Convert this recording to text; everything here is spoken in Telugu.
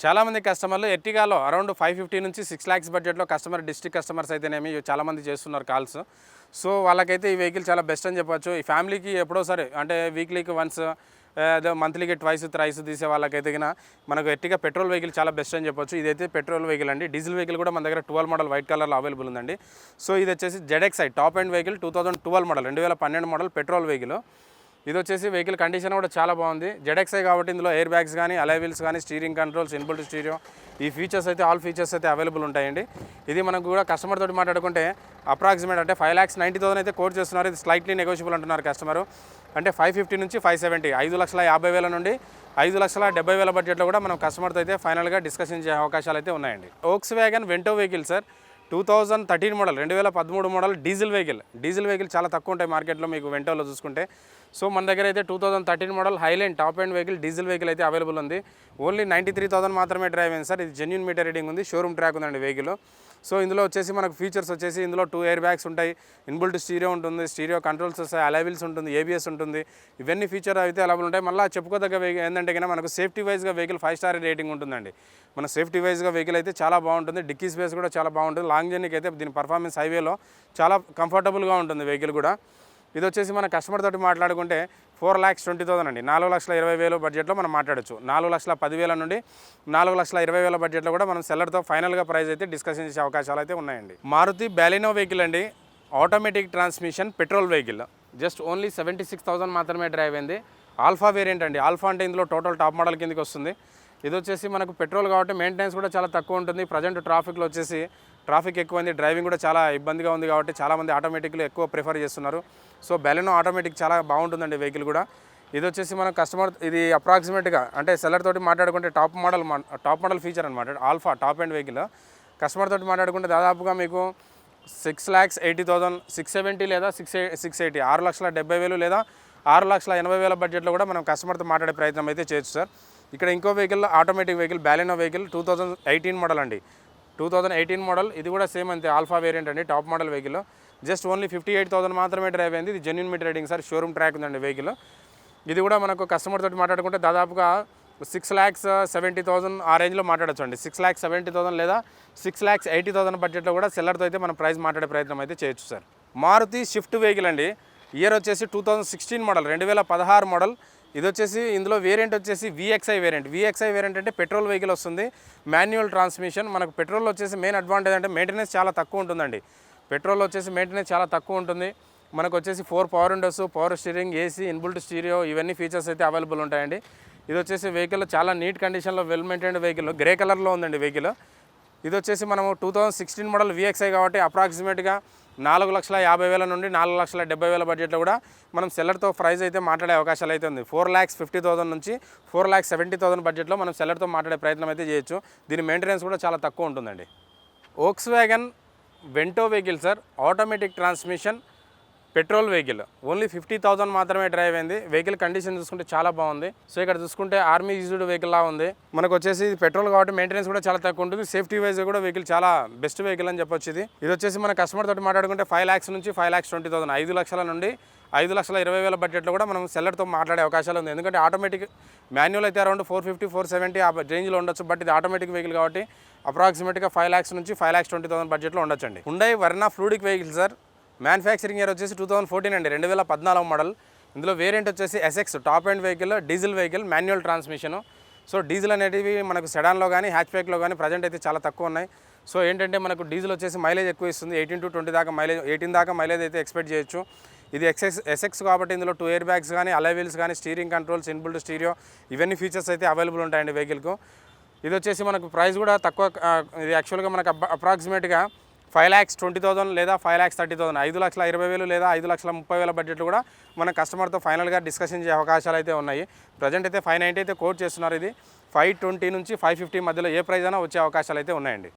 చాలామంది కస్టమర్లు ఎర్టిగాలో అరౌండ్ 550 నుంచి 6 lakhs బడ్జెట్లో డిస్ట్రిక్ట్ కస్టమర్స్ అయితేనేమి చాలామంది చేస్తున్నారు కాల్స్. సో వాళ్ళకైతే ఈ వెహికల్ చాలా బెస్ట్ అని చెప్పొచ్చు. ఈ ఫ్యామిలీకి ఎప్పుడో సరే అంటే వీక్లీకి వన్స్ ఏదో మంత్లీకి ట్వైస్ థ్రైస్ తీసే వాళ్ళకైతే మనకు ఎర్టిగా పెట్రోల్ వెహికల్ చాలా బెస్ట్ అని చెప్పొచ్చు. ఇదైతే పెట్రోల్ వెహికల్ అండి. డీజిల్ వెహికల్ కూడా మన దగ్గర 12 మోడల్ వైట్ కలర్లో అవైలబుల్ ఉందండి. సో ఇది వచ్చేసి ZXi top end vehicle 2012 model 2012 model petrol vehicle. ఇది వచ్చేసి వెహికల్ కండిషన్ కూడా చాలా బాగుంది. ZXi కాబట్టి ఇందులో ఎయిర్ బ్యాగ్స్ కానీ అలై వీల్స్ కానీ స్టీరింగ్ కంట్రోల్స్ ఇన్బుల్ట్ స్టీరియో ఈ ఫీచర్స్ అయితే ఆల్ ఫీచర్స్ అయితే అవైలబుల్ ఉంటాయండి. ఇది మనకు కూడా కస్టమర్ తోటి మాట్లాడుకుంటే అప్రాక్సిమేట్ అంటే 5,90,000 అయితే కోట్ చేస్తున్నారు. ఇది స్లైట్లీ నెగోషియబుల్ అంటున్నారు కస్టమర్. అంటే 550 నుంచి 570 5,50,000 నుండి 5,70,000 బడ్జెట్లో కూడా మనం కస్టమర్తో అయితే ఫైనల్గా డిస్కషన్ చేసే అవకాశాలు అయితే ఉన్నాయండి. Volkswagen Vento vehicle sir 2013 model 2013 model diesel vehicle చాలా తక్కువ ఉంటాయి మార్కెట్లో మీకు వెంటోలో చూసుకుంటే. సో మన దగ్గర అయితే 2013 model highline top end vehicle diesel vehicle అయితే అవైలబుల్ ఉంది. ఓన్లీ 93,000 మాత్రమే డ్రైవ్ అయింది సార్. ఇది జెన్యూన్ మీటర్ రీడింగ్ ఉంది, షోరూమ్ ట్రాక్ ఉందండి వెహికల్. సో ఇందులో వచ్చేసి మనకు ఫీచర్స్ వచ్చేసి ఇందులో 2 ఎయిర్ బ్యాగ్స్ ఉంటాయి, ఇన్బుల్ట్ స్టీరియో ఉంటుంది, స్టీరియో కంట్రోల్స్ వస్తాయి, అలై వీల్స్ ఉంటుంది, ABS ఉంటుంది. ఇవన్నీ ఫీచర్ అయితే అవైలబుల్ ఉంటాయి. మళ్ళీ చెప్పుకోదగ్గ వెహికల్ ఏంటంటే కన్నా మనకు సేఫ్టీ వైజ్గా వెహికల్ 5 స్టార్ రేటింగ్ ఉంటుందండి. మన సేఫ్టీ వైజ్గా వెహికల్ అయితే చాలా బాగుంటుంది. డిక్కీ స్పేస్ కూడా చాలా బాగుంటుంది. లాంగ్ జర్నీకి అయితే దీని పర్ఫార్మెన్స్ హైవేలో చాలా కంఫర్టబుల్గా ఉంటుంది వెహికల్ కూడా. ఇది వచ్చేసి మన కస్టమర్ తోటి మాట్లాడుకుంటే 4,20,000 అండి. 4,20,000 బడ్జెట్లో మనం మాట్లాడచ్చు. 4,10,000 నుండి 4,20,000 బడ్జెట్లో కూడా మనం సెల్లర్తో ఫైనల్గా ప్రైస్ అయితే డిస్కషన్ చేసే అవకాశాలు అయితే ఉన్నాయండి. మారుతి బాలినో వెహికల్ అండి, automatic transmission petrol vehicle. Just only 76,000 మాత్రమే డ్రైవ్ అయింది. ఆల్ఫా వేరియంట్ అండి. ఆల్ఫా అంటే ఇందులో టోటల్ టాప్ మోడల్ కిందకి వస్తుంది. ఇది వచ్చేసి మనకు పెట్రోల్ కాబట్టి మెయింటెనెన్స్ కూడా చాలా తక్కువ ఉంటుంది. ప్రజెంట్ ట్రాఫిక్లో వచ్చేసి ట్రాఫిక్ ఎక్కువైంది, డ్రైవింగ్ కూడా చాలా ఇబ్బందిగా ఉంది కాబట్టి చాలామంది ఆటోమేటిక్లో ఎక్కువ ప్రిఫర్ చేస్తున్నారు. సో బాలినో ఆటోమేటిక్ చాలా బాగుంటుందండి వెహికల్ కూడా. ఇది వచ్చేసి మన కస్టమర్ ఇది అప్రాక్సిమేట్గా అంటే సెల్లర్ తోటి మాట్లాడుకుంటే టాప్ మోడల్ ఫీచర్ అనమాట. Alpha top end vehicle. Customer తోటి మాట్లాడుకుంటే దాదాపుగా మీకు 6,80,000 670 లేదా 680 6,70,000 లేదా 6,80,000 బడ్జెట్లో కూడా మనం కస్టమర్తో మాట్లాడే ప్రయత్నం అయితే చేయొచ్చు సార్. ఇక్కడ ఇంకో vehicle automatic vehicle Baleno vehicle 2018 model అండి. 2018 మోడల్. ఇది కూడా సేమ్ అంతే ఆల్ఫా వేరియంట్ అండి, top model vehicle. Just only 58,000 మాత్రమే డ్రైవ్ అయింది. ఇది genuine meter riding sir, showroom track ఉందండి వెహికల్. ఇది కూడా మనకు కస్టమర్ తోటి మాట్లాడుకుంటే దాదాపుగా 6,70,000 ఆ రేంజ్లో మాట్లాడచ్చు అండి. 6,70,000 లేదా 6,80,000 బడ్జెట్లో కూడా సెల్లర్తో అయితే మనం ప్రైస్ మాట్లాడే ప్రయత్నం అయితే చేయొచ్చు సార్. మారుతి షిఫ్ట్ వెహికల్ అండి. ఇయర్ వచ్చేసి 2016 మోడల్ 2016 మోడల్. ఇది వచ్చేసి ఇందులో వేరియంట్ వచ్చేసి VXi వేరియంట్ అంటే పెట్రోల్ వెహికల్ వస్తుంది, మాన్యువల్ ట్రాన్స్మిషన్. మనకు పెట్రోల్ వచ్చేసి మెయిన్ అడ్వాంటేజ్ అంటే మెయింటెనెన్స్ చాలా తక్కువ ఉంటుందండి. పెట్రోల్ వచ్చేసి మెయింటెనెన్స్ చాలా తక్కువ ఉంటుంది. మనకు వచ్చేసి 4 power Windows, power steering, AC, inbuilt stereo ఇవన్నీ ఫీచర్స్ అయితే అవైలబుల్ ఉంటాయండి. ఇది వచ్చేసి వెహికల్ చాలా నీట్ కండిషన్లో వెల్ మెయింటైన్డ్ వెహికల్, గ్రే కలర్లో ఉందండి వెహికల్. ఇది వచ్చేసి మనము 2016 మోడల్ VXi కాబట్టి అప్రాక్సిమేట్గా 4,50,000 నుండి 4,70,000 బడ్జెట్లో కూడా మనం సెల్లర్తో ప్రైస్ అయితే మాట్లాడే అవకాశాలు అయితే ఉంది. 4,50,000 నుంచి 4,70,000 బడ్జెట్లో మనం సెల్లర్తో మాట్లాడే ప్రయత్నం అయితే చేయొచ్చు. దీని మెయింటెనెన్స్ కూడా చాలా తక్కువ ఉంటుందండి. Volkswagen Vento vehicle sir, automatic transmission petrol vehicle. Only 50,000 మాత్రమే డ్రైవ్ అయింది. వెహికల్ కండిషన్ చూసుకుంటే చాలా బాగుంది. సో ఇక్కడ చూసుకుంటే ఆర్మీ యూజ్డ్ వెహికల్ లా ఉంది. మనకు వచ్చేసి పెట్రోల్ కాబట్టి మెయింటెనెన్స్ కూడా చాలా తక్కువ ఉంటుంది. సేఫ్టీ వైజ్ కూడా వెహికల్ చాలా బెస్ట్ వెహికల్ అని చెప్పొచ్చు. ఇది వచ్చేసి మన కస్టమర్ తోటి మాట్లాడుకుంటే 5 lakhs నుంచి 5,20,000 5 లక్షల నుండి 5,20,000 బడ్జెట్లో కూడా మనం సెల్లర్తో మాట్లాడే అవకాశాలు ఉంది. ఎందుకంటే ఆటోమేటిక్ మాన్యువల్ అయితే అరౌండ్ 450 470 ఆ రేంజ్లో ఉండొచ్చు. బట్ ఇది ఆటోమేటిక్ వెహికల్ కాబట్టి అప్రాక్సిమేట్గా 5 lakhs నుంచి 5,20,000 బడ్జెట్లో ఉండొచ్చండి. Hyundai Verna fluid vehicle sir. Manufacturing year వచ్చేసి 2014 అండి, 2014 మోడల్. ఇందులో వేరియంట్ వచ్చేసి SX top end vehicle, diesel vehicle, manual transmission. So diesel అనేటివి మనకు సెడాన్లో కానీ హ్యాచ్ బ్యాక్లో కానీ ప్రజెంట్ అయితే చాలా తక్కువ ఉన్నాయి. సో ఏంటంటే మనకు డీజిల్ వచ్చేసి మైలేజ్ ఎక్కువ ఇస్తుంది, 18 to 20 దాకా మైలేజ్, 18 దాకా మైలేజ్ అయితే ఎక్స్పెక్ట్ చేయొచ్చు. ఇది SX కాబట్టి ఇందులో 2 ఎయిర్ బ్యాగ్స్ కానీ అలై వీల్స్ కానీ స్టీరింగ్ కంట్రోల్స్, ఇన్బుల్ట్ స్టీరియో ఇవన్నీ ఫీచర్స్ అయితే అవైలబుల్ ఉంటాయండి వెహికల్కు. ఇది వచ్చేసి మనకు ప్రైస్ కూడా తక్కువ. ఇది యాక్చువల్గా మనకు అప్రాక్సిమేట్గా 5,20,000 లేదా 5,30,000 5,20,000 లేదా 5,30,000 బడ్జెట్లు కూడా మన కస్టమర్తో ఫైనల్గా డిస్కషన్ చేసే అవకాశాలు అయితే ఉన్నాయి. ప్రజెంట్ అయితే 590 అయితే కోట్ చేస్తున్నారు. ఇది 520 నుంచి 550 మధ్యలో ఏ ప్రైస్ అయినా వచ్చే అవకాశాలు అయితే ఉన్నాయండి.